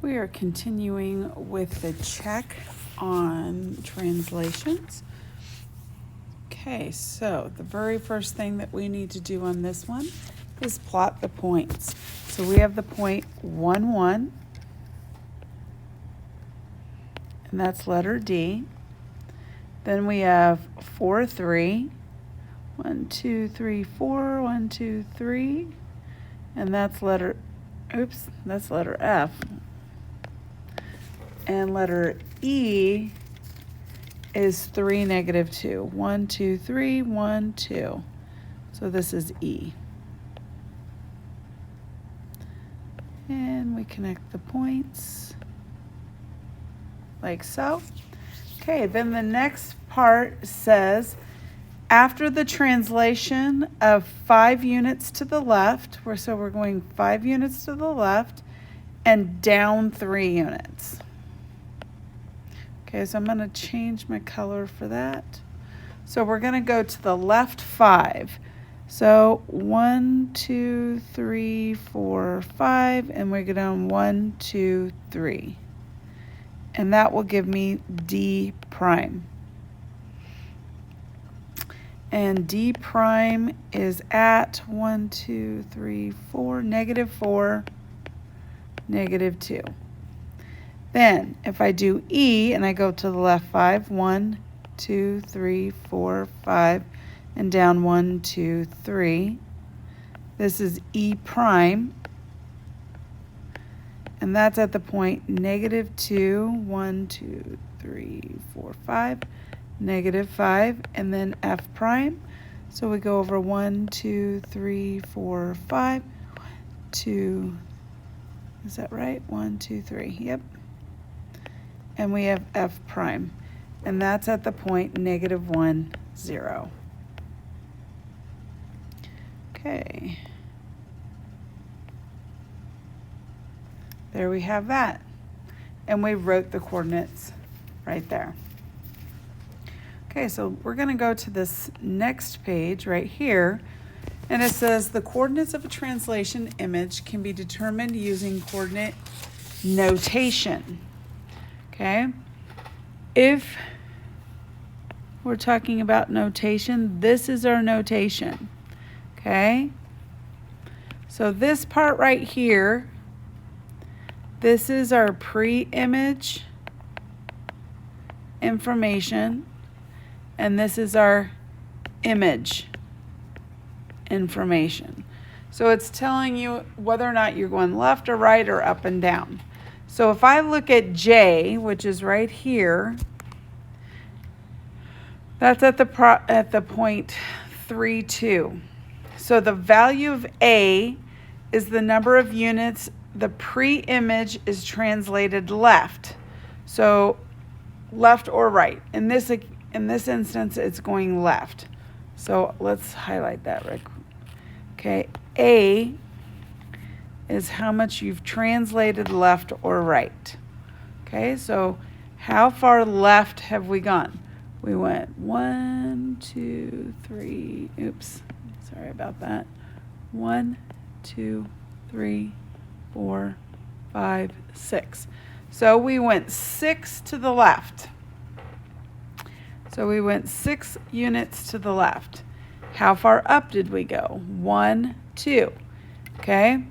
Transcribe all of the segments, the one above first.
We are continuing with the check on translations. Okay, so the very first thing that we need to do on this one is plot the points. So we have the point 1, 1, and that's letter D. Then we have 4, 3, 1, 2, 3, 4, 1, 2, 3, and that's letter F. And letter E is 3, negative 2. 1, 2, 3, 1, 2. So this is E. And we connect the points like so. Okay, then the next part says, after the translation of 5 units to the left, so we're going 5 units to the left and down 3 units. Okay, so I'm going to change my color for that. So we're going to go to the left 5. So 1, 2, 3, 4, 5, and we go down 1, 2, 3. And that will give me D prime. And D prime is at 1, 2, 3, 4, negative 4, negative 2. Then if I do E and I go to the left 5, 1, 2, 3, 4, 5, and down 1, 2, 3, this is E prime. And that's at the point negative 2, 1, 2, 3, 4, 5, negative 5, and then F prime. So we go over 1, 2, 3, 4, 5, 2, is that right? 1, 2, 3, yep. And we have F prime, and that's at the point negative 1, 0. Okay. There we have that. And we wrote the coordinates right there. Okay, so we're going to go to this next page right here. And it says the coordinates of a translation image can be determined using coordinate notation. Okay? If we're talking about notation, this is our notation. Okay? So this part right here, this is our pre-image information, and this is our image information. So it's telling you whether or not you're going left or right or up and down. So if I look at J, which is right here, that's at the point 3, 2. So the value of A is the number of units the pre-image is translated left. So left or right. In this instance, it's going left. So let's highlight that right quick. Okay, A is how much you've translated left or right. Okay, so how far left have we gone? We went 1, 2, 3, oops, sorry about that. 1, 2, 3, 4, 5, 6. So we went 6 to the left. So we went 6 units to the left. How far up did we go? 1, 2. Okay,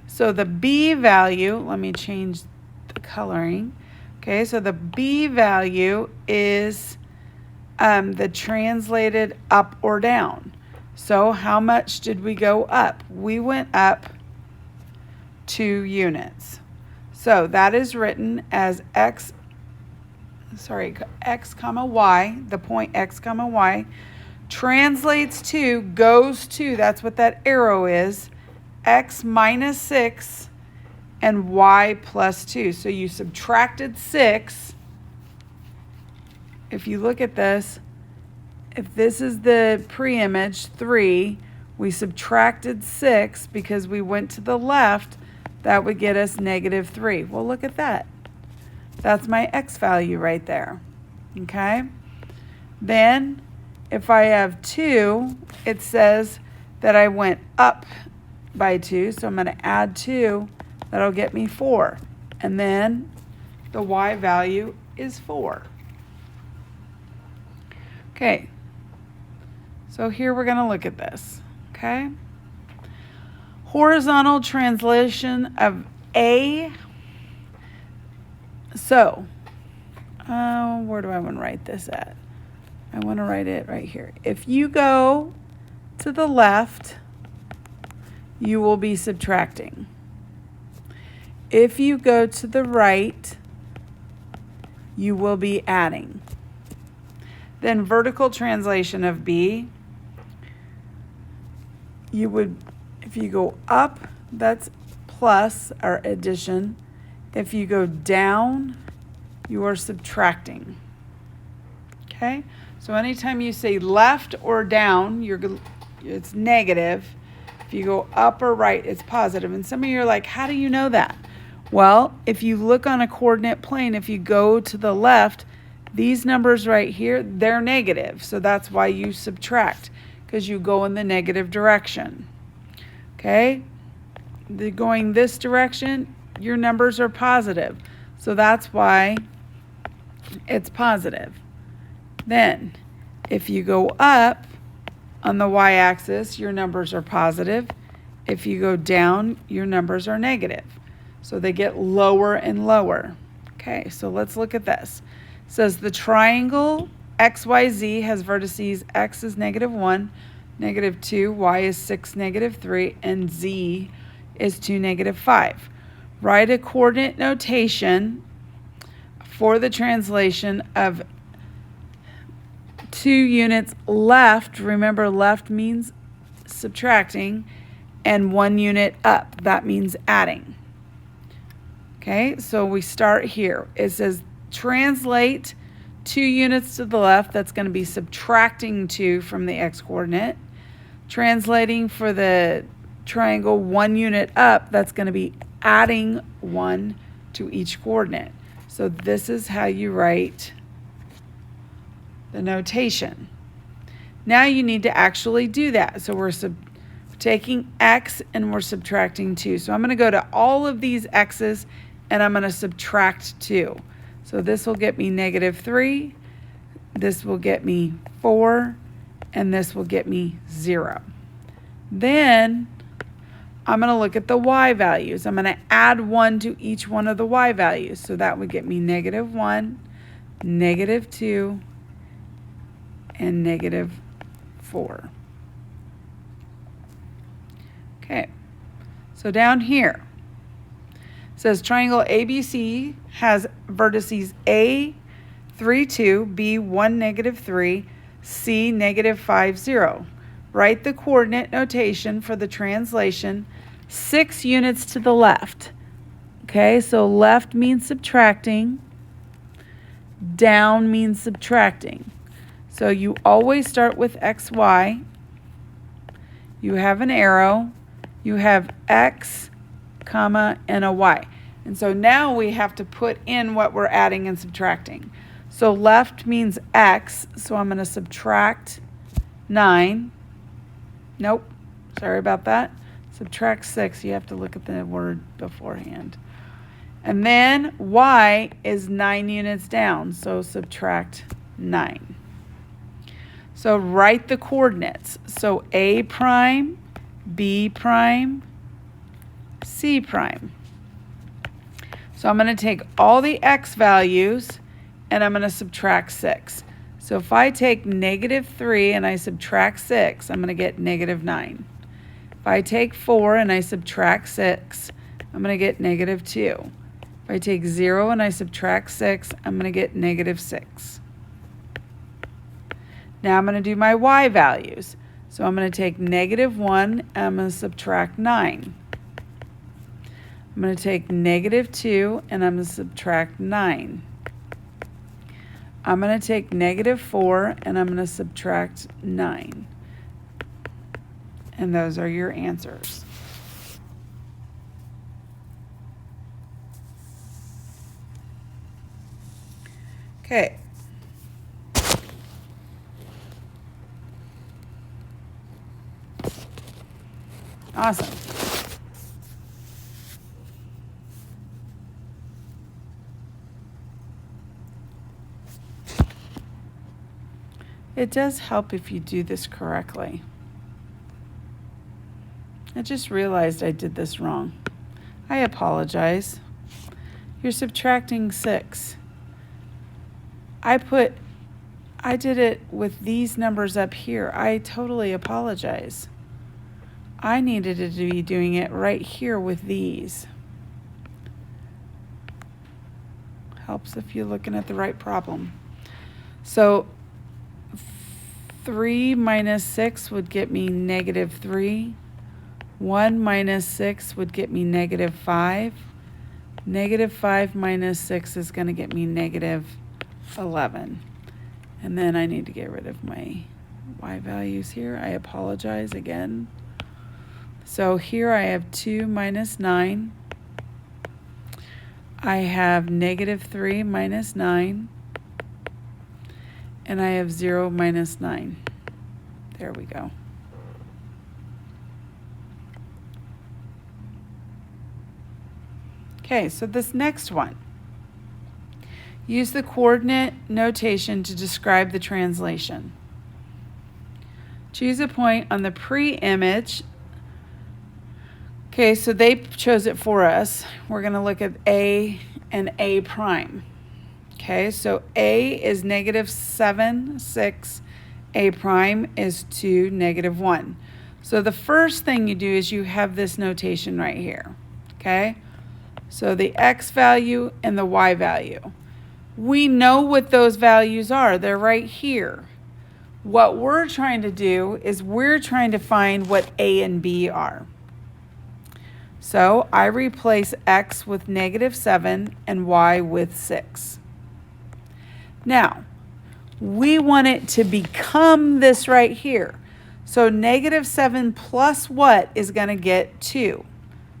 so the B value, let me change the coloring. Okay, so the B value is the translated up or down. So how much did we go up? We went up 2 units. So that is written as X comma Y, the point X comma Y, translates to, goes to, that's what that arrow is, X minus 6 and Y plus 2. So you subtracted 6. If you look at this, if this is the pre-image 3, we subtracted 6 because we went to the left, that would get us negative 3. Well, look at that. That's my X value right there. Okay? Then, if I have 2, it says that I went up by 2, so I'm going to add 2. That'll get me 4. And then the y value is 4. Okay, so here we're going to look at this, okay? Horizontal translation of A. So, where do I want to write this at? I want to write it right here. If you go to the left, you will be subtracting. If you go to the right, you will be adding. Then vertical translation of B, you would, if you go up, that's plus or addition. If you go down, you are subtracting. Okay? So anytime you say left or down, it's negative. If you go up or right, it's positive. And some of you are like, how do you know that? Well, if you look on a coordinate plane, if you go to the left, these numbers right here, they're negative. So that's why you subtract, because you go in the negative direction. Okay? Going this direction, your numbers are positive. So that's why it's positive. Then, if you go up on the y-axis, your numbers are positive. If you go down, your numbers are negative. So they get lower and lower. Okay, so let's look at this. It says the triangle XYZ has vertices x is -1, -2, y is 6, -3, and z is 2, -5. Write a coordinate notation for the translation of 2 units left. Remember, left means subtracting, and 1 unit up. That means adding. Okay, so we start here. It says translate 2 units to the left. That's going to be subtracting 2 from the x-coordinate. Translating for the triangle 1 unit up, that's going to be adding 1 to each coordinate. So this is how you write the notation. Now you need to actually do that. So we're taking x and we're subtracting 2. So I'm going to go to all of these x's and I'm going to subtract 2. So this will get me -3, this will get me 4, and this will get me 0. Then I'm going to look at the y values. I'm going to add 1 to each one of the y values. So that would get me -1, -2, and -4. Okay, so down here, it says triangle ABC has vertices A, 3, 2, B, 1, -3, C, -5, 0. Write the coordinate notation for the translation 6 units to the left. Okay, so left means subtracting, down means subtracting. So you always start with XY. You have an arrow. You have X, comma, and a Y. And so now we have to put in what we're adding and subtracting. So left means X, so I'm going to subtract 9. Nope, sorry about that. Subtract 6, you have to look at the word beforehand. And then Y is 9 units down, so subtract 9. So write the coordinates. So A prime, B prime, C prime. So I'm going to take all the X values and I'm going to subtract 6. So if I take -3 and I subtract 6, I'm going to get -9. If I take 4 and I subtract 6, I'm going to get -2. If I take 0 and I subtract 6, I'm going to get -6. Now I'm going to do my Y values. So I'm going to take -1 and I'm going to subtract 9. I'm going to take -2 and I'm going to subtract 9. I'm going to take -4 and I'm going to subtract 9. And those are your answers. Okay. Awesome. It does help if you do this correctly. I just realized I did this wrong. I apologize. You're subtracting 6. I did it with these numbers up here. I totally apologize. I needed to be doing it right here with these. Helps if you're looking at the right problem. So 3 minus 6 would get me -3. 1 minus 6 would get me -5. -5 minus 6 is going to get me -11. And then I need to get rid of my y values here. I apologize again. So here I have 2 minus 9. I have -3 minus 9. And I have 0 minus 9. There we go. Okay, so this next one. Use the coordinate notation to describe the translation. Choose a point on the pre-image. Okay, so they chose it for us. We're going to look at A and A prime. Okay, so A is -7, 6. A prime is 2, -1. So the first thing you do is you have this notation right here. Okay, so the X value and the Y value. We know what those values are. They're right here. What we're trying to do is we're trying to find what A and B are. So I replace X with -7 and Y with 6. Now, we want it to become this right here. So -7 plus what is going to get 2.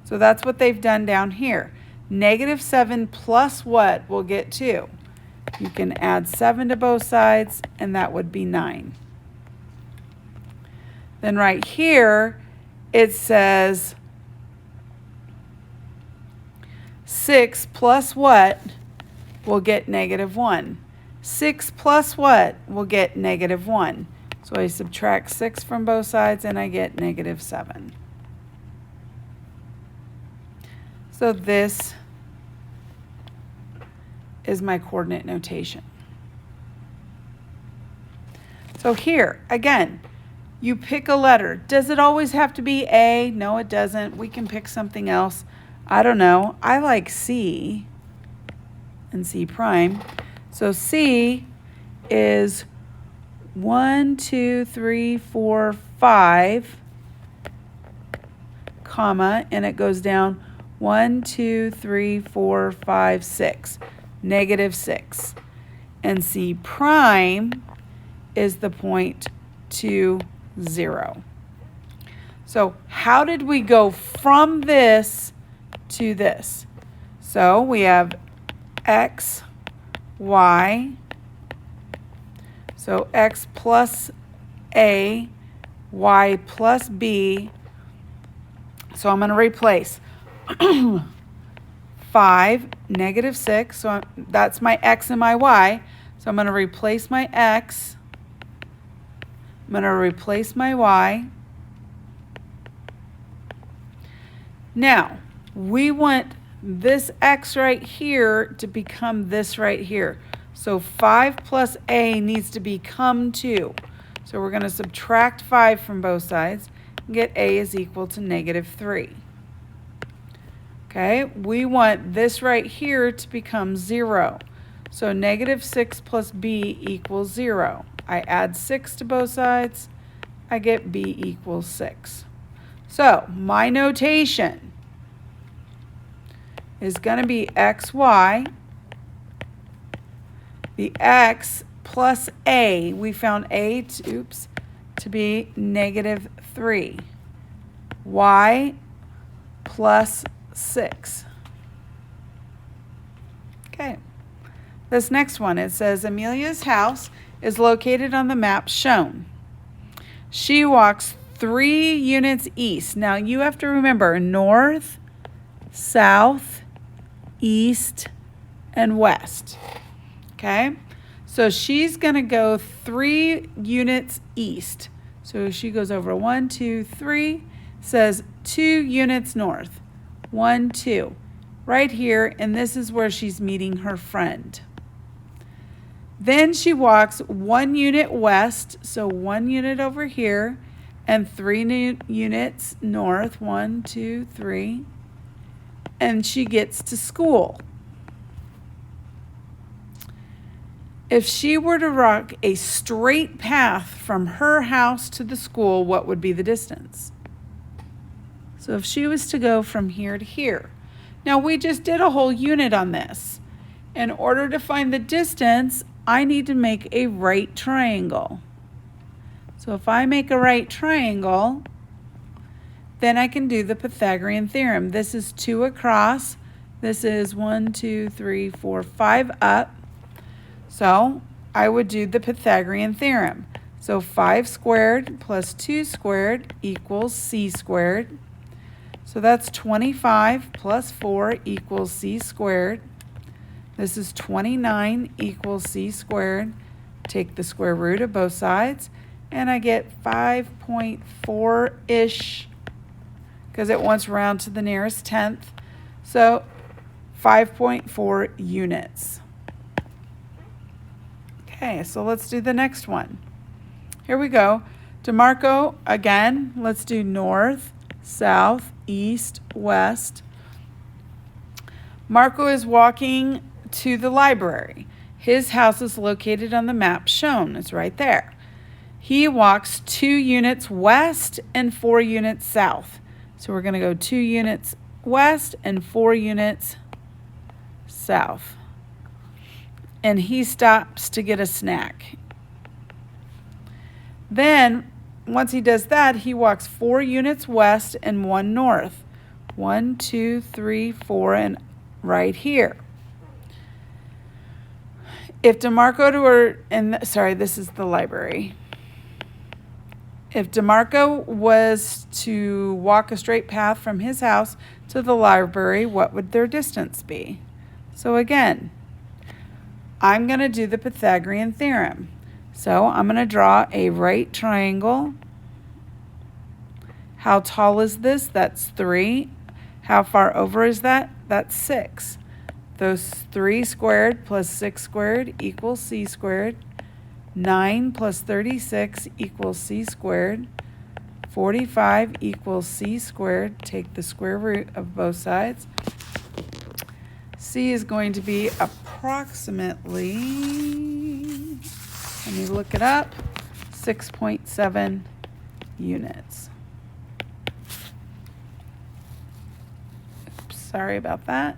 So that's what they've done down here. -7 plus what will get 2. You can add 7 to both sides, and that would be 9. Then right here, it says 6 plus what will get -1. 6 plus what will get -1. So I subtract 6 from both sides, and I get -7. So this is my coordinate notation. So here, again, you pick a letter. Does it always have to be A? No, it doesn't. We can pick something else. I don't know. I like C and C prime. So C is 1, 2, 3, 4, 5, comma, and it goes down 1, 2, 3, 4, 5, 6. -6. And C prime is the point 2, 0. So how did we go from this to this? So we have X, Y. So X plus A, Y plus B. So I'm going to replace 5, -6, so that's my X and my Y. So I'm going to replace my X. I'm going to replace my Y. Now, we want this X right here to become this right here. So 5 plus A needs to become 2. So we're going to subtract 5 from both sides and get A is equal to -3. Okay, we want this right here to become 0. So -6 plus B equals 0. I add 6 to both sides. I get B equals 6. So my notation is going to be XY. The X plus A, we found A to be -3. Y plus 6. Okay. This next one, it says Amelia's house is located on the map shown. She walks 3 units east. Now you have to remember north, south, east, and west. Okay? So she's going to go 3 units east. So she goes over 1, 2, 3, says 2 units north. 1, 2. Right here, and this is where she's meeting her friend. Then she walks 1 unit west, so 1 unit over here, and 3 units north, 1, 2, 3, and she gets to school. If she were to walk a straight path from her house to the school, what would be the distance? So if she was to go from here to here. Now we just did a whole unit on this. In order to find the distance, I need to make a right triangle. So if I make a right triangle, then I can do the Pythagorean theorem. This is 2 across. This is 1, 2, 3, 4, 5 up. So I would do the Pythagorean theorem. So 5 squared plus 2 squared equals c squared. So that's 25 plus 4 equals c squared. This is 29 equals c squared. Take the square root of both sides, and I get 5.4-ish because it wants round to the nearest tenth. So 5.4 units. Okay, so let's do the next one. Here we go. DeMarco, again, let's do north, south, east, west. Marco is walking to the library. His house is located on the map shown. It's right there. He walks 2 units west and 4 units south. So we're going to go 2 units west and 4 units south. And he stops to get a snack. Then, once he does that, he walks 4 units west and 1 north. 1, 2, 3, 4, and right here. If DeMarco were, this is the library. If DeMarco was to walk a straight path from his house to the library, what would their distance be? So again, I'm going to do the Pythagorean theorem. So I'm going to draw a right triangle. How tall is this? That's 3. How far over is that? That's 6. Those 3 squared plus 6 squared equals c squared. 9 plus 36 equals c squared. 45 equals c squared. Take the square root of both sides. C is going to be approximately, let me look it up, 6.7 units. Oops, sorry about that.